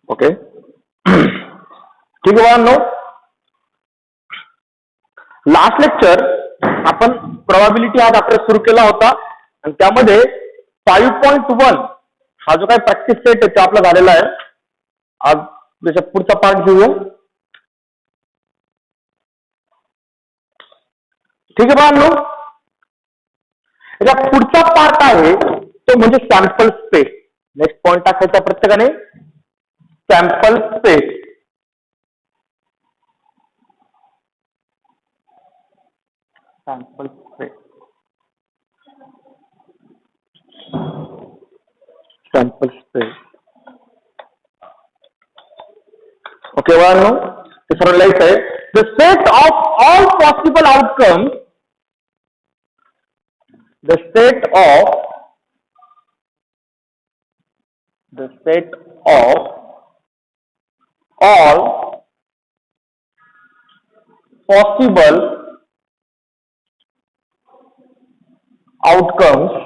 Okay. ठीक आहे बाळांनो, लास्ट लेक्चर आपण प्रोबॅबिलिटी हा चॅप्टर सुरू केला होता आणि त्यामध्ये 5.1 हा जो काही प्रॅक्टिस सेट आहे तो आपला झालेला आहे. आज त्याचा पुढचा पार्ट घेऊया. ठीक आहे बाळांनो, याचा पुढचा पार्ट आहे तो म्हणजे सॅम्पल स्पेस. नेक्स्ट पॉइंट टाकायचा प्रत्येकाने, sample space. Sample space, sample space. Okay बाळांनो, ते सर्व लिहायचं आहे. The set of all possible outcomes, the set of all possible outcomes,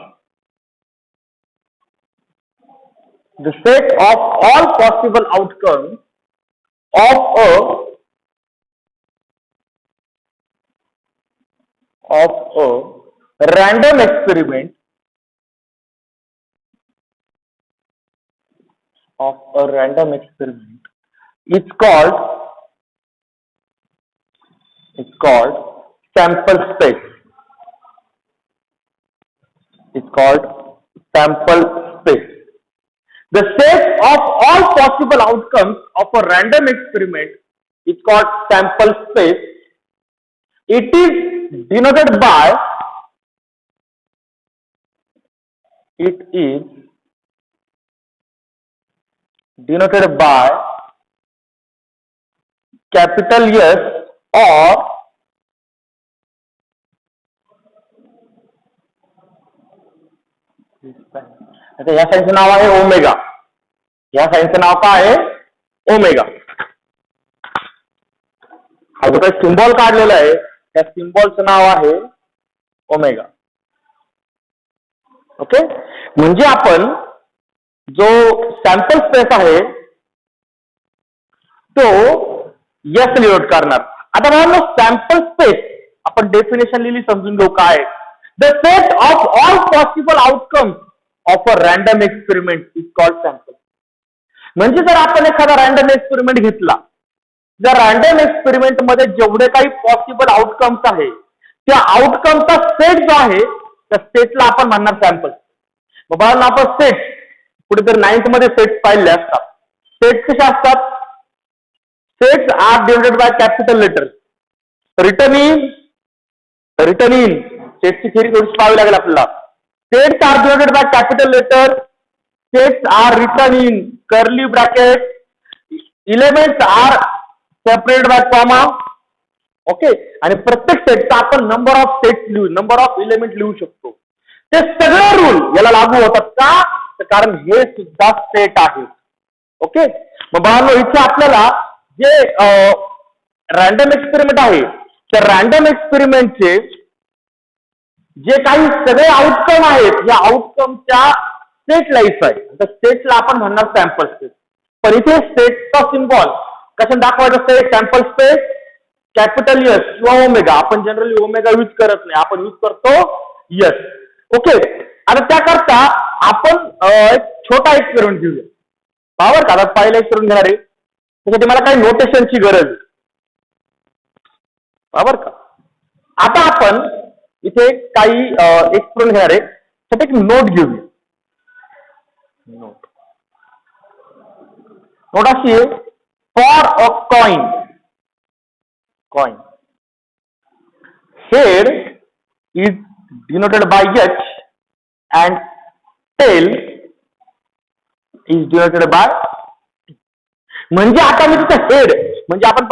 the set of all possible outcomes of a random experiment is called sample space. It's called sample space. The set of all possible outcomes of a random experiment is called sample space. It is denoted by capital S or आता या साईनचं नाव आहे omega. या साईनचं नाव काय आहे? Omega. हा जो काही symbol काढलेला आहे त्या सिम्बॉलचं नाव आहे ओमेगा. ओके, म्हणजे आपण जो सॅम्पल स्पेस आहे तो यस लिनोट करणार. आता बघा, सॅम्पल स्पेस आपण डेफिनेशन लिहिली, समजून घेऊ काय. The set of all possible outcomes of a random experiment is called sample. म्हणजे जर आपण एखादा रॅन्डम एक्सपेरिमेंट घेतला, जर रॅन्डम एक्सपेरिमेंट मध्ये जेवढे काही पॉसिबल आउटकम्स आहे त्या आउटकमचा सेट जो आहे त्या सेटला आपण म्हणणार सॅम्पल. बाबा आपण सेट कुठेतरी 9th मध्ये सेट पाहिले असतात. सेट कसे असतात? Sets are divided by capital letter. Written in सेटची थिअरी थोडीशी पाहावी लागेल आपल्याला. Sets are divided by capital letter. Sets are written in curly bracket. Elements are separated by comma. Okay, आणि प्रत्येक सेटचा आपण नंबर ऑफ सेट्स लिहू, नंबर ऑफ एलिमेंट लिहू शकतो. ते सगळे रूल याला लागू होतात का? कारण हे सुद्धा सेट आहे. ओके, मग बाळांनो इथे आपल्याला जे रॅन्डम एक्सपेरिमेंट आहे त्या रॅन्डम एक्सपेरिमेंटचे जे काही सगळे आउटकम आहेत या आउटकमच्या सेट लाईफ आहे. त्या सेटला आपण म्हणणार सॅम्पल स्पेस. पण इथे सेटचा सिम्बॉल कशा दाखवायचा असते? सॅम्पल स्पेस कॅपिटल एस किंवा ओमेगा. आपण जनरली ओमेगा यूज करत नाही, आपण यूज करतो यस. ओके, आता त्याकरता आपण एक छोटा एक्सपेरिमेंट घेऊया. बरोबर का? आता पहिला एक्सपेरिमेंट घेणार आहे त्यासाठी मला काही नोटेशनची गरज आहे. बरोबर का? आता आपण इथे काही एक्सपेरिमेंट घेणार आहे त्यासाठी एक नोट घेऊया. नोट अशी आहे, for a coin head is denoted by H and tail is denoted by T. म्हणजे आता मी तिथे हेड म्हणजे आपण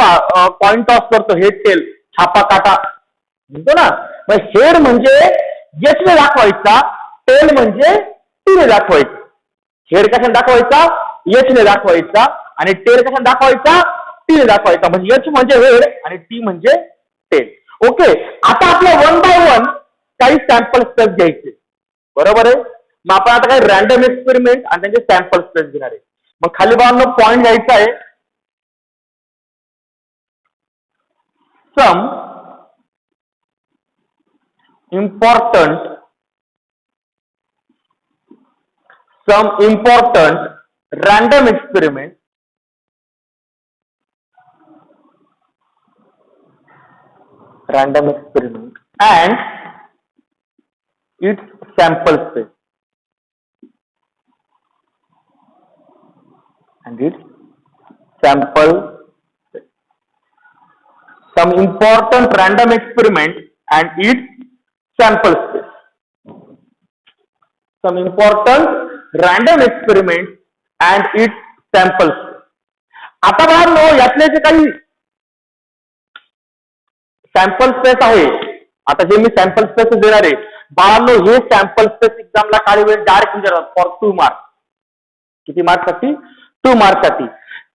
कॉइन टॉस करतो, हेड टेल छापा काटा म्हणतो ना. मग हेड म्हणजे H ने दाखवायचा, टेल म्हणजे T ने दाखवायचा. हेड कशाने दाखवायचा? H ने दाखवायचा. आणि टेल कशाने दाखवायचा? T ने दाखवायचा. म्हणजे H म्हणजे हेड आणि T म्हणजे टेल. ओके, आता आपल्या 1 by 1 काही सॅम्पल स्पेस घ्यायचे. बरोबर आहे. मग आपण आता काही रॅन्डम एक्सपेरिमेंट आणि त्यांचे सॅम्पल स्पेस घेणार आहे. मग खाली बाळांनो पॉइंट घ्यायचा आहे. सम important random experiment and its sample space some important random experiment and its sample space. Some important random experiment and its sample space. आता बाळांनो यातले जे काही सॅम्पल स्पेस आहे, आता जे मी सॅम्पल स्पेस देणार आहे बाळांनो, हे सॅम्पल स्पेस एक्झामला काही वेळ डायरेक्ट विचारतात फॉर 2 मार्क्स. किती मार्क्स साठी? 2 मार्क्स साठी.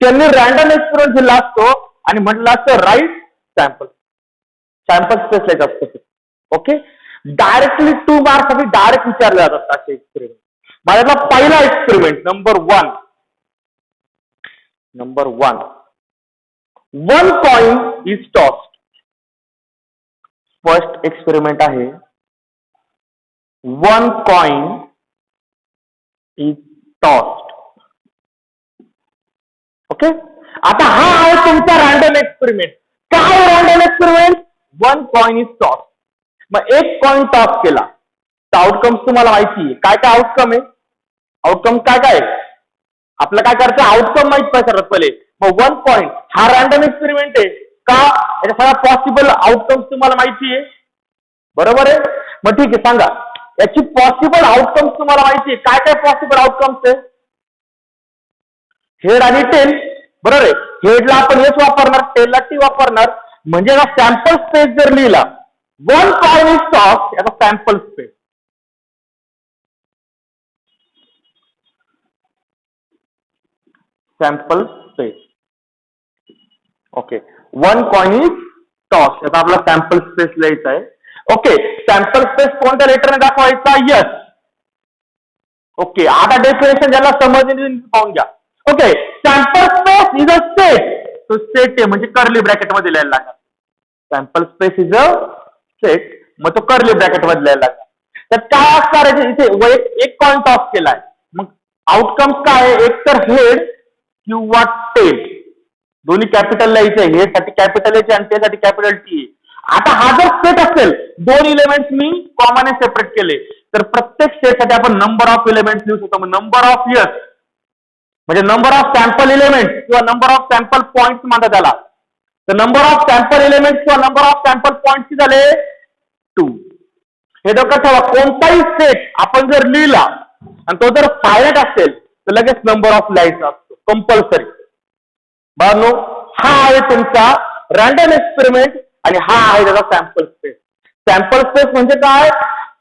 त्यांनी रँडम एक्सपेरिमेंट दिला असतो आणि म्हटलं असतं राईट सॅम्पल स्पेस लिहायचं असतं. ओके, डायरेक्टली 2 मार्क्स साठी डायरेक्ट विचारले जातात असे एक्सपेरिमेंट. माझ्यातला पहिला experiment number 1, 1 coin is tossed. First experiment आहे 1 कॉइन इज टॉस्ड. ओके, आता हा आहे तुमचा रँडम एक्सपेरिमेंट. काय random experiment? 1 coin is tossed. मग एक कॉइन टॉस केला तर आउटकम्स तुम्हाला माहिती आहे. काय काय आउटकम आहे? आउटकम काय काय? आपलं काय करायचं? आउटकम माहित पाहिजे सर्वात पहिले. मग 1 कॉइन हा रँडम एक्सपेरिमेंट आहे का? याच्या सगळ्या पॉसिबल आउटकम्स तुम्हाला माहिती आहे, बरोबर आहे. मग ठीक आहे, सांगा याची पॉसिबल आउटकम्स तुम्हाला माहिती आहे. काय काय पॉसिबल आउटकम्स आहे? हेड आणि टेल, बरोबर आहे. हेडला आपण एस वापरणार, टेलला टी वापरणार. म्हणजे सॅम्पल स्पेस जर लिहिला 1 कॉइन इज टॉस्ड याचा sample space. Okay, 1 coin is tossed याचा आपला सॅम्पल स्पेस लिहायचा आहे. ओके, सॅम्पल स्पेस कोणत्या लेटरने दाखवायचा? यस. ओके, आता डेफिनेशन ज्याला समजले पाहून घ्या. Okay, sample space is a set. तो सेट आहे म्हणजे कर्ली ब्रॅकेट मध्ये लिहायला लागणार. Sample space is a set, मग तो कर्ली ब्रॅकेट मध्ये लिहायला लागणार. तर काय असणार आहे इथे? एक कॉइन टॉस केलाय, मग आउटकम्स काय आहे? एक तर हेड किंवा टेल, दोन्ही कॅपिटल लिहायचे. हेड साठी कॅपिटल एच आणि टेल साठी कॅपिटल टी. आता हा जर सेट असेल, 2 एलिमेंट्स मी कॉमन सेपरेट केले, तर प्रत्येक सेटसाठी आपण नंबर ऑफ एलिमेंट्स लिहू शकतो. नंबर ऑफ यस म्हणजे नंबर ऑफ सॅम्पल एलिमेंट्स किंवा नंबर ऑफ सॅम्पल पॉइंट्स म्हणतात त्याला. तर नंबर ऑफ सॅम्पल एलिमेंट्स किंवा नंबर ऑफ सॅम्पल पॉइंट्स झाले 2. हे डोक्यात ठेवा, कोणताही सेट आपण जर लिहिला आणि तो जर फायनाइट असेल तर लगेच नंबर ऑफ लिहायचा असतो कंपल्सरी. बाळांनो, हा आहे तुमचा रँडम एक्सपेरिमेंट आणि हा आहे त्याचा सॅम्पल स्पेस. सॅम्पल स्पेस म्हणजे काय?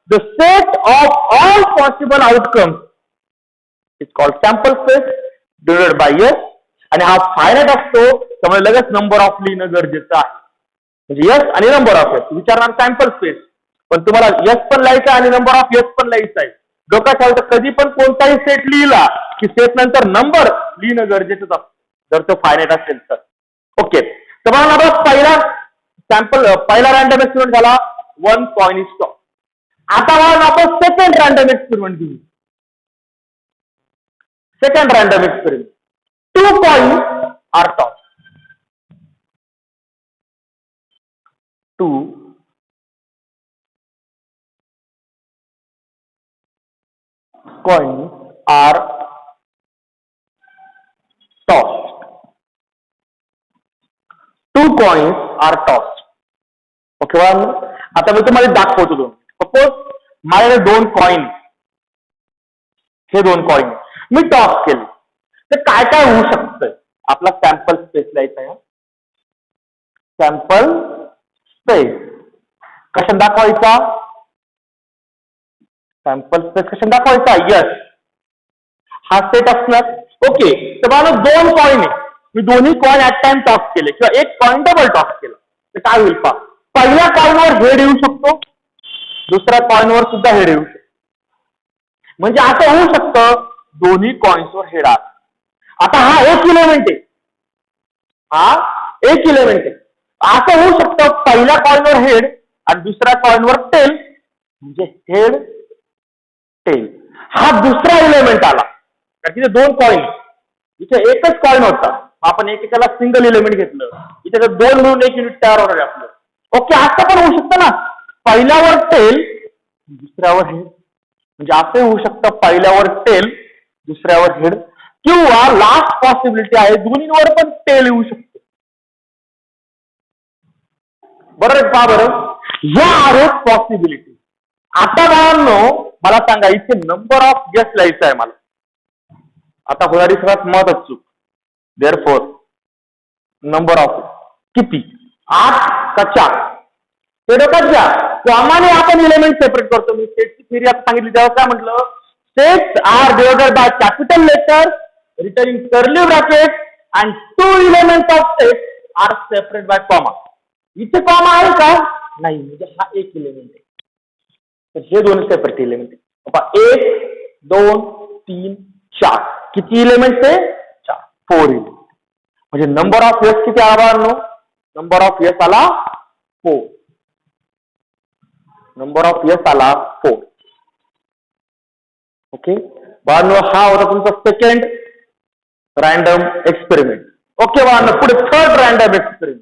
The set of all possible outcomes is called sample space divided by yes. आणि हा फायनाइट असतो त्यामुळे लगेच नंबर ऑफ लिहिणं गरजेचं आहे. म्हणजे यस आणि नंबर ऑफ यस विचारणार सॅम्पल स्पेस, पण तुम्हाला यस पण लिहायचं आणि नंबर ऑफ यस पण लिहायचं आहे. डोक्यात ठेवायचं, कधी पण कोणताही सेट लिहिला की सेट नंतर नंबर लिहिणं गरजेचं असतं जर तो फायनाइट असेल तर. ओके, तर मला पहिला रँडम एक्सपेरिमेंट झाला 1 कॉइन इज टॉस्ड. आता आपण सेकंड रँडम एक्सपेरिमेंट घेऊ. Second random experiment 2 coins are tossed. 2 coins are tossed. 2 coins are tossed. Okay, आता मी तुम्हाला दाखवतो दोन. सपोज माझ्याकडे 2 कॉइन, हे 2 कॉइन मी टॉस केले, तर काय काय होऊ शकतं? आपला सॅम्पल स्पेस लिहायचा आहे. सॅम्पल स्पेस कशा दाखवायचा? सॅम्पल स्पेस कशा दाखवायचा? यस, हा सेट असणार. ओके, तर मला 2 कॉइन आहे, मी दोन्ही कॉइन ऍट टाइम टॉस केले किंवा एक कॉइन डबल टॉस केला, तर काय होईल पहा. पहिल्या कॉइनवर हेड येऊ शकतो, दुसऱ्या कॉइनवर सुद्धा हेड येऊ शकतो. म्हणजे असं होऊ शकतं दोन्ही कॉइन्सवर हेड आला. आता हा एक इलेमेंट आहे, हा एक इलेमेंट आहे. असं होऊ शकतं पहिल्या कॉइनवर हेड आणि दुसऱ्या कॉइनवर टेल, म्हणजे हेड टेल. हा दुसरा इलेमेंट आला, तिथे दोन कॉइन, इथे एकच कॉइन होता, आपण एकेकाला सिंगल इलेमेंट घेतलं, इथे दोन मिळून एक युनिट तयार होणार आहे आपलं. ओके, असं पण होऊ शकतं ना, पहिल्यावर टेल दुसऱ्यावर हेड, म्हणजे असं होऊ शकतं पहिल्यावर टेल दुसऱ्यावर हेड, किंवा लास्ट पॉसिबिलिटी आहे दोन्हीवर पण टेल येऊ शकतो. बरोबर पहा बरं, या आहेत पॉसिबिलिटी. आता बाळांनो मला सांगा, इथे नंबर ऑफ गेस लिहायचा आहे मला. आता होणारी सगळ्यात महत्वाची चूक, देअरफॉर नंबर ऑफ किती, 8 का 4? ते डोक्यात घ्या. कॉमाने आपण एलिमेंट सेपरेट करतो. मी सेटची थिअरी आता सांगितली तेव्हा काय म्हटलं, sets are divided by capital letter written in curly brackets and two elements of set are separate by comma. इथे कॉमा आहे का? नाही, म्हणजे हा एक एलिमेंट आहे, तर हे दोन सेपरेट एलिमेंट आहे. 1 2 3 4 किती एलिमेंट आहे? 4, 4 एलिमेंट. म्हणजे नंबर ऑफ एस किती आला बाळांनो? नंबर ऑफ एस आला 4. नंबर ऑफ एस आला 4. ओके बाळांनो, हा होता तुमचा सेकंड रॅन्डम एक्सपेरिमेंट. ओके बाळांनो, पुढे third random experiment.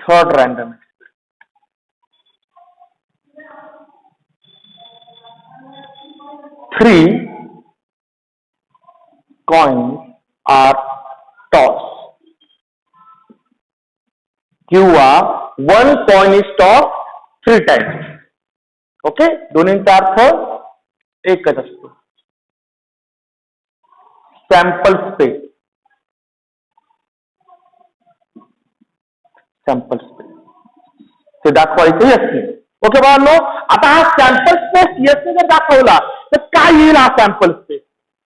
Third random experiment. 3 coins are tossed किंवा 1 coin is tossed 3 times. Okay, दोन्हींचा अर्थ एकच असतो. सॅम्पल स्पेस, सॅम्पल स्पेस ते दाखवायचं येस. ओके बाळांनो, आता हा सॅम्पल स्पेस येस जर दाखवला तर काय येईल हा सॅम्पल स्पेस?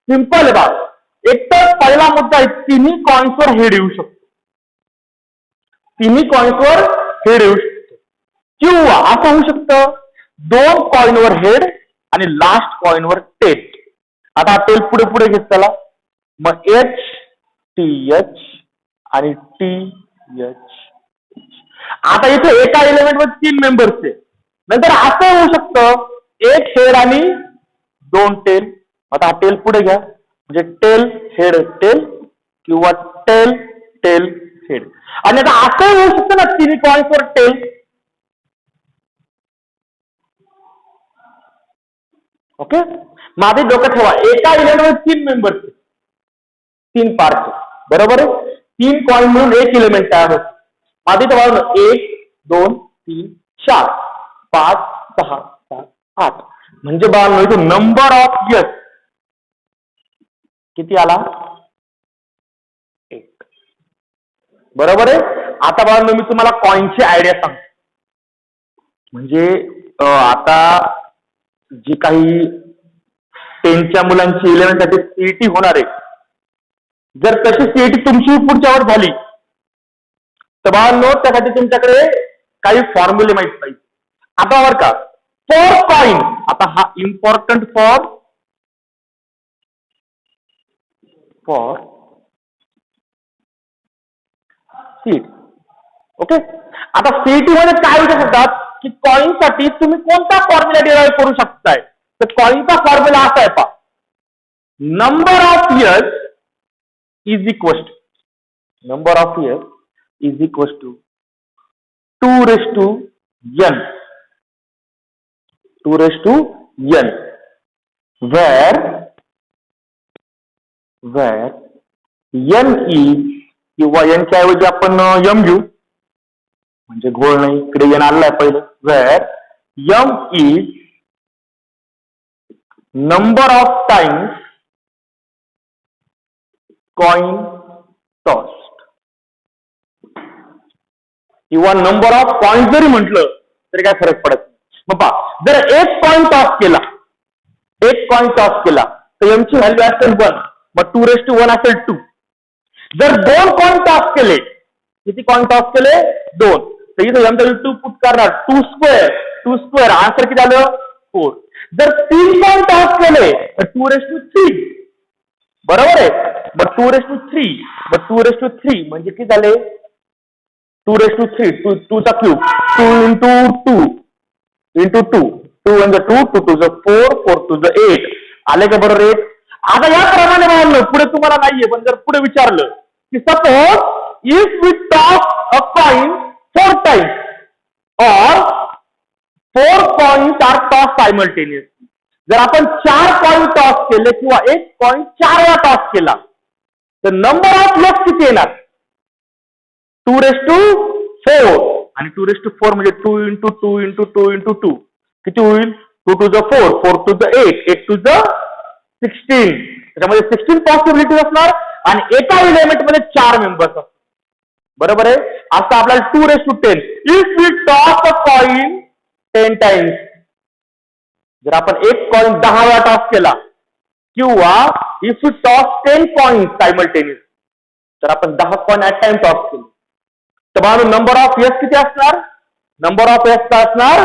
सिंपल आहे बाळ. एकतर पहिला मुद्दा आहे, तिन्ही कॉइन्सवर हेड येऊ शकतो. तिन्ही कॉइन्सवर हेड येऊ शकतो, किंवा असं होऊ शकतं 2 कॉइनवर हेड आणि लास्ट कॉइनवर टेल. आता टेल पुढे पुढे घेत चला, मग एच टी एच आणि टी एच. आता इथे एका एलिमेंट मध्ये 3 मेंबर्स आहे. नंतर असं होऊ शकतं 1 हेड आणि 2 टेल. आता हा टेल पुढे घ्या, म्हणजे टेल हेड टेल किंवा टेल टेल हेड. आणि आता असं होऊ शकतं ना, तिन्ही कॉइन्सवर टेल. ओके, माझे डोकं ठेवा, एका एलिमेंट मध्ये 3 मेंबर्स, 3 पार्ट, बरोबर आहे. 3 कॉइन म्हणून एक एलिमेंट तयार होतो. माझे तर 1 2 3 4 5 6 7 8. म्हणजे बाळांनो इथे नंबर ऑफ गेस किती आला? 1. बरोबर आहे. आता बाळांनो मी तुम्हाला कॉइनची आयडिया सांगतो. म्हणजे आता जी काही 10च्या मुलांची 11 साठी सीईटी होणार आहे, जर तशी सीईटी तुमची पुढच्यावर झाली तर बाळांनो त्यासाठी तुमच्याकडे काही फॉर्म्युले माहित पाहिजे. आता बरं का, फॉर कॉइन, आता हा इम्पॉर्टंट फॉर सीईटी. ओके, आता सीईटी मध्ये काय विचारत होतात की कॉइन साठी तुम्ही कोणता फॉर्म्युला डिराईव्ह करू शकताय? तर कॉइनचा फॉर्म्युला असा आहे पहा, number of years is equal to, number of years is equal to 2 raised to n, 2 raised to n, where n is, किंवा n च्या ऐवजी आपण m घेऊ, म्हणजे घोळ नाही, इकडे n आलाय पहिलं. where m is number of times coin tossed, किंवा नंबर ऑफ कॉइन्स जरी म्हटलं तरी काय फरक पडत नाही. मग पहा, जर एक कॉइन टॉस केला, एक कॉइन टॉस केला तर m ची व्हॅल्यू असेल 1, मग 2 raised to 1 असेल 2. जर 2 कॉइन टॉस केले, किती कॉइन टॉस केले? 2, तर इथे m ची 2 पुट करणार, 2 स्क्वेअर, 2 स्क्वेअर, आन्सर किती आलं? 4. जर 3 कॉइन टॉस केले तर 2:3 बरोबर आहे. मग 2:3 मग 2:3 म्हणजे किती झाले 2:3 2 चा क्यूब 2 into 2 into 2 2 1 2 2 2 4 4 2 8 आले का बरोबर 8. आता याप्रमाणे मानलं पुढे तुम्हाला नाहीये पण जर पुढे विचारलं की suppose if we toss a coin 4 times or 4 coins are tossed simultaneously. जर आपण 4 कॉइन टॉस केले किंवा एक कॉइन 4 वेळा टॉस केला तर नंबर ऑफ लेग्स किती येणार 2:4 आणि 2:4 म्हणजे 2 into 2 into 2 into 2 किती होईल 2 to the 4 4 to the 8 8 to the 16 त्याच्यामध्ये 16 पॉसिबिलिटी असणार आणि एका एलिमेंट मध्ये 4 मेंबर्स असतात बरोबर आहे. आता आपल्याला 2:10 if we toss a coin 10 times जर आपण एक कॉइन 10 वेळा टॉस केला किंवा if you toss 10 coins simultaneous तर आपण 10 कॉइन ऍट टाइम टॉस केले तर मला नंबर ऑफ एस किती असणार नंबर ऑफ एस असणार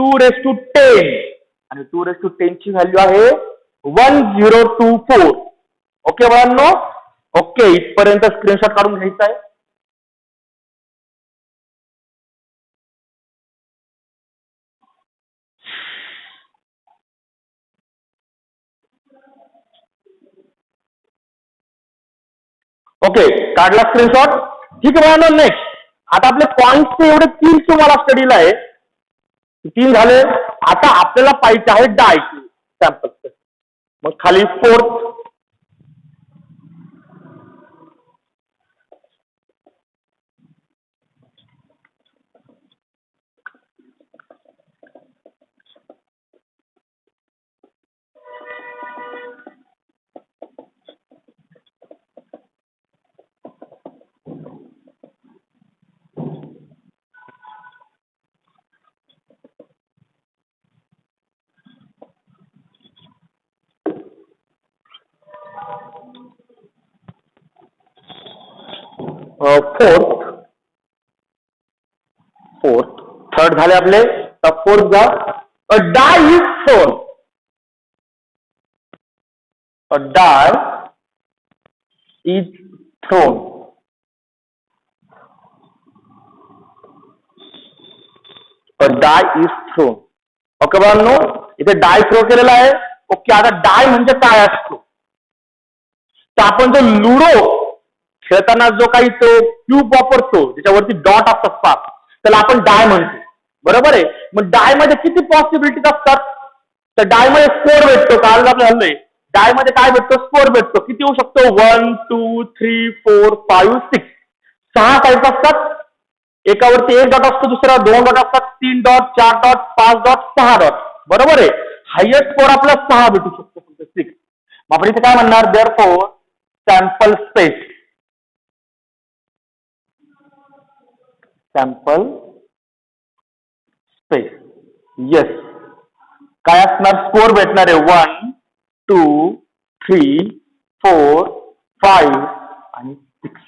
2:10 आणि 2:10 ची व्हॅल्यू आहे 1024. ओके बाळांनो ओके इथपर्यंत स्क्रीनशॉट काढून घ्यायचा आहे. ओके काढला स्क्रीनशॉट ठीक आहे बाळांनो. नेक्स्ट आता आपले पॉइंट्स एवढे 3 तुम्हाला स्टडीला आहे 3 झाले. आता आपल्याला पाहिजे आहे डाय सॅम्पल मग खाली 4th थर्ड झाले आपले फोर्थ जा a die is thrown a die is thrown a die is thrown. Okay बाळांनो इथे डाय थ्रो केलेला आहे. ओके आता डाय म्हणजे काय असतो तर आपण जो लुडो खेळताना जो काही तो क्यूब वापरतो ज्याच्यावरती डॉट असतात त्याला आपण डाय म्हणतो बरोबर आहे. मग डाय मध्ये किती पॉसिबिलिटीज असतात तर डाय मध्ये स्कोर भेटतो काल आपलं हल्लंय डाय मध्ये काय भेटतो स्कोर भेटतो किती होऊ शकतो 1 2 3 4 5 6 6 टाईप असतात. एकावरती 1 डॉट असतो दुसरा 2 डॉट असतात 3 डॉट 4 डॉट 5 डॉट 6 डॉट बरोबर आहे. हायएस्ट स्कोर आपला 6 भेटू शकतो 6. आपण इथे काय म्हणणार therefore sample space sample space yes काय असणार स्कोर भेटणार आहे 1 2 3 4 5 आणि 6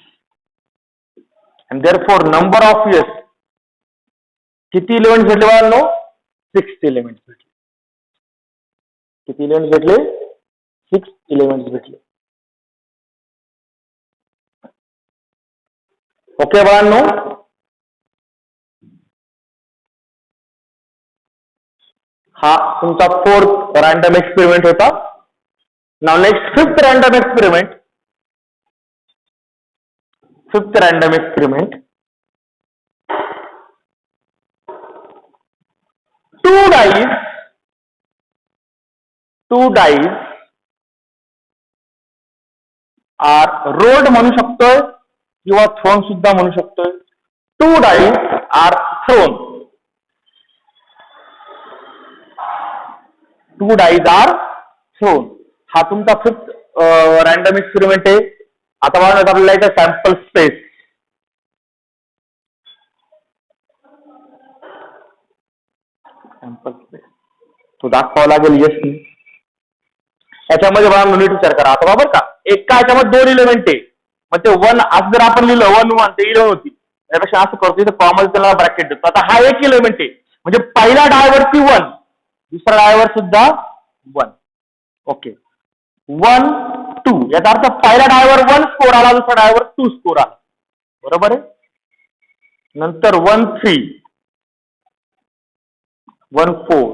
and therefore number of years किती एलिमेंट्स भेटले बाळांनो 6 एलिमेंट्स भेटले. किती एलिमेंट्स भेटले 6 एलिमेंट्स भेटले. ओके बाळांनो हा तुमचा 4th रँडम एक्सपेरिमेंट होता. Now next 5th random experiment. 5th random experiment. Two dice are rolled म्हणू शकतोय किंवा थ्रोन सुद्धा म्हणू शकतोय. 2 dice are thrown. 2 dice are thrown. हा तुमचा 5th रँडम एक्सपेरिमेंट आहे. आता मला आपल्याला एक सॅम्पल स्पेस तो दाखवावा लागेल. येस याच्यामध्ये मला नीट विचार करा आता बरोबर का एका याच्यामध्ये 2 एलिमेंट आहे मग ते 1 असं जर आपण लिहिलं 1 1 ते 11 होती त्यापेक्षा असं करतो इथे कॉमन त्याला ब्रॅकेट देतो. आता हा एक एलिमेंट आहे म्हणजे पहिल्या डायवरती 1 दुसऱ्या डायवर सुद्धा 1 ओके 1 2 याचा अर्थ पहिल्या डायवर 1 स्कोर आला, दुसऱ्या डायवर 2 स्कोर आला, बरोबर आहे. नंतर 1 3 1 4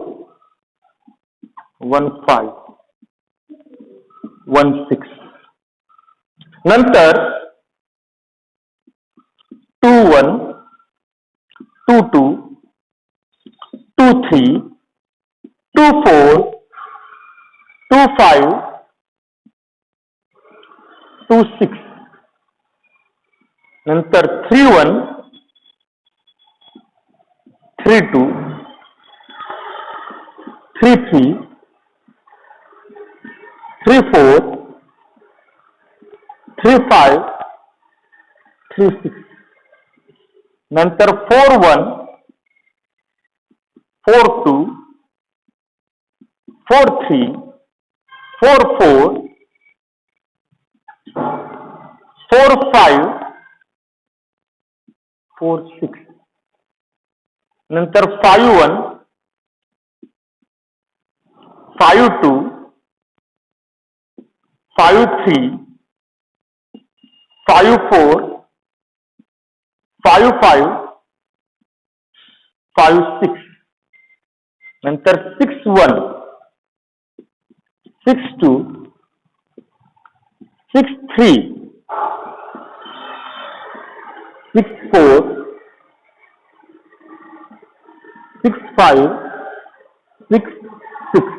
1 5 1 6 नंतर 2 1 2 2 2 3 2 4 2 5 2 6 नंतर 3 1 3 2 3 3 3 4 3 5 3 6 नंतर 4 1 4 2 4 3 4 4 4 5 4 6 नंतर 5 1 5 2 5 3 5 4 5 5 5 6 नंतर 6 1 6 2 6 3 6 4 6 5 6 6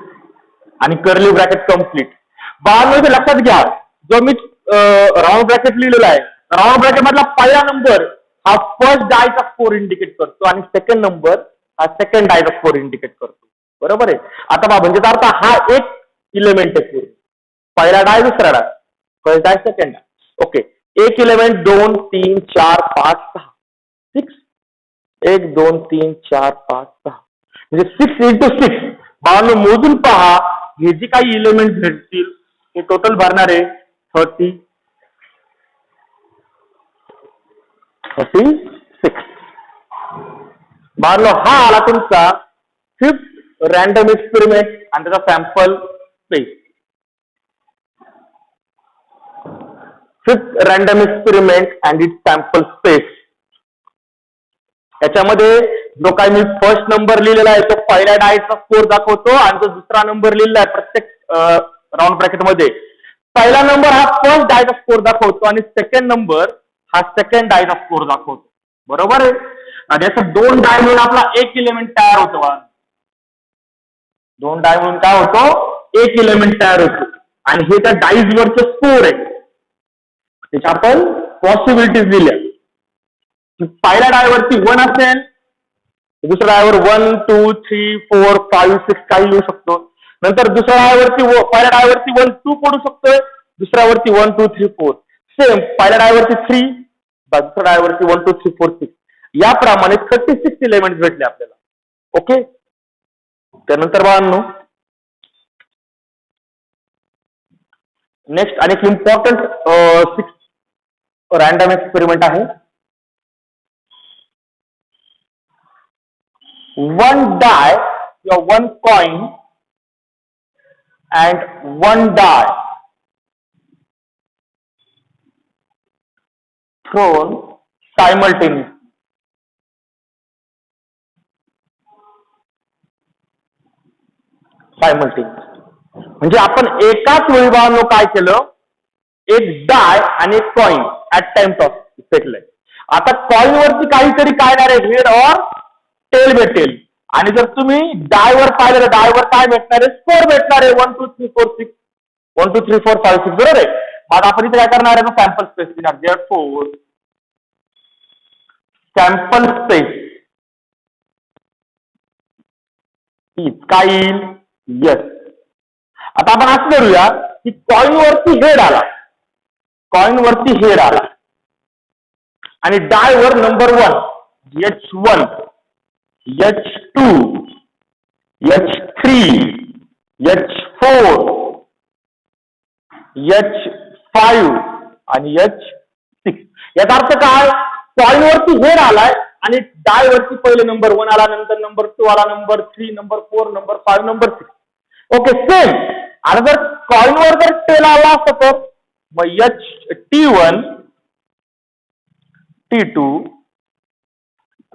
आणि कर्ली ब्रॅकेट कंप्लीट. बाळांनो लक्षात घ्या, जो मी राऊंड ब्रॅकेट लिहिलेला आहे, राऊंड ब्रॅकेट मधला पहिला नंबर हा फर्स्ट डायचा स्कोर इंडिकेट करतो आणि सेकंड नंबर हा सेकंड डायचा स्कोर इंडिकेट करतो, बरोबर आहे. आता बा म्हणजे अर्थ हा एक इलेमेंट आहे, पहिला डाय दुसरा डाय, फर्स्ट डाय सेकंड डाय. ओके, एक इलेमेंट 2 3 4 5 6 6 1 2 3 4 5 6 म्हणजे 6 into 6. बाळांनो मोजून पहा, हे जे काही इलेमेंट भेटतील हे टोटल भरणार आहे 36. बाळांनो हा आला तुमचा 5th रँडम एक्सपेरिमेंट आणि त्याचा sample space. 5th random experiment and it's sample space. याच्यामध्ये जो काही मी फर्स्ट नंबर लिहिलेला आहे तो पहिल्या डायचा स्कोर दाखवतो आणि जो दुसरा नंबर लिहिलेला आहे प्रत्येक राऊंड ब्रॅकेट मध्ये, पहिला नंबर हा फर्स्ट डायचा स्कोर दाखवतो आणि सेकंड नंबर हा सेकंड डायचा स्कोर दाखवतो, बरोबर आहे. आणि याचा 2 डाय मिळून आपला एक इलेमेंट तयार होतो. 2 डाय मिळून काय होतो, एक इलेमेंट तयार होतो आणि हे त्या डाईज वरचे स्कोर आहे. त्याच्या आपण पॉसिबिलिटीज दिल्या. पहिल्या डायवरती 1 असेल, दुसऱ्या डायवर 1 2 3 4 5 6 काही लिहू शकतो. नंतर दुसऱ्या डायवरती पहिल्या डायवरती 1 2 पडू शकतोय, दुसऱ्यावरती 1 2 3 4 सेम, पहिल्या डायवरती 3, दुसऱ्या डायवरती 1 2 3 4 6. याप्रमाणे 36 इलेमेंट भेटले आपल्याला. ओके, त्यानंतर बाळांनो नेक्स्ट आणि एक इम्पॉर्टंट 6th रँडम एक्सपेरिमेंट आहे. 1 die or 1 coin and 1 die thrown simultaneously. म्हणजे आपण एकाच वेळी बाळांनो काय केलं, एक डाय आणि एक कॉइन ऍट टाइम टॉस फेकलंय. आता कॉइन वरती काहीतरी काय आहे, हेड और टेल भेटेल. आणि जर तुम्ही डायवर पाहिलं तर डायवर काय भेटणार आहे, स्कोर भेटणार आहे 1 2 3 4 6 1 2 3 4 5 6, बरोबर आहे. मग आपण इथे काय करणार आहे, सॅम्पल स्पेस घेणार. therefore सॅम्पल स्पेस काय येईल, येस. आता आपण असं करूया की कॉइन वरती हेड आला, कॉइन वरती हेड आला आणि driver number 1 H1 H2 H3 H4 H5 आणि H6. याचा अर्थ काय, कॉइन वरती हेड आलाय आणि डाय वरती पहिले नंबर 1 आला, नंतर नंबर 2 आला, number 3 number 4 number 5 number 6. Okay, same आता जर कॉइनवर जर टेल आला असता तर मग T1, T2,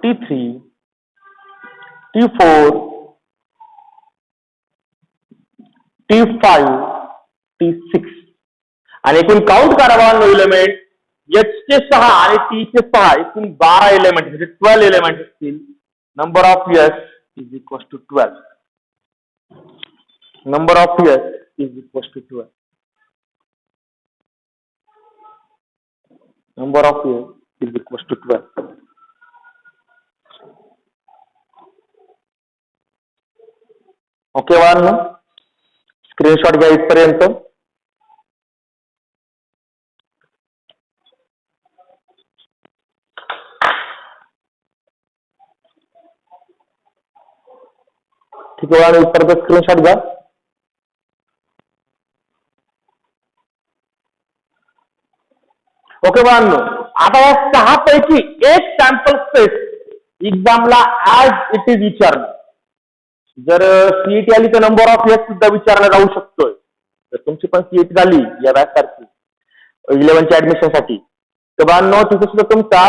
T3, T4, T5, T6 आणि एकूण काउंट करा बाबांनो एलिमेंट H चे 6 आणि T चे 6 एकूण 12 एलिमेंट म्हणजे 12 एलिमेंट असतील. Number of S is equal to 12. Number of S is equal to 12. Number of S is equal to 12. Okay बाबांनो, स्क्रीनशॉट घ्या इथपर्यंत. ठीक आहे, इथपर्यंत स्क्रीनशॉट घ्या. ओके बाबांनो, आता या 6 पैकी एक सॅम्पल स्पेस एक्झामला ऍज इट इज विचारलं. जर सीईटी आली तर नंबर ऑफ इयर्स सुद्धा विचारला जाऊ शकतोय. जर तुमची पण सीईटी झाली या बॅच सारखी 11च्या ऍडमिशन साठी तर बाबांनो तिथे सुद्धा तुमचा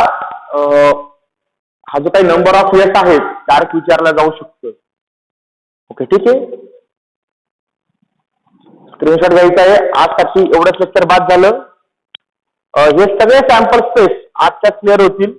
हा जो काही नंबर ऑफ इयर्स आहे डायरेक्ट विचारला जाऊ शकतोय. ओके, ठीक आहे. स्क्रीनशॉट घ्यायचा आहे. आजसाठी एवढंच लेक्चर बाद झालं. हे सगळे सॅम्पल स्पेस आजच्या क्लिअर होतील.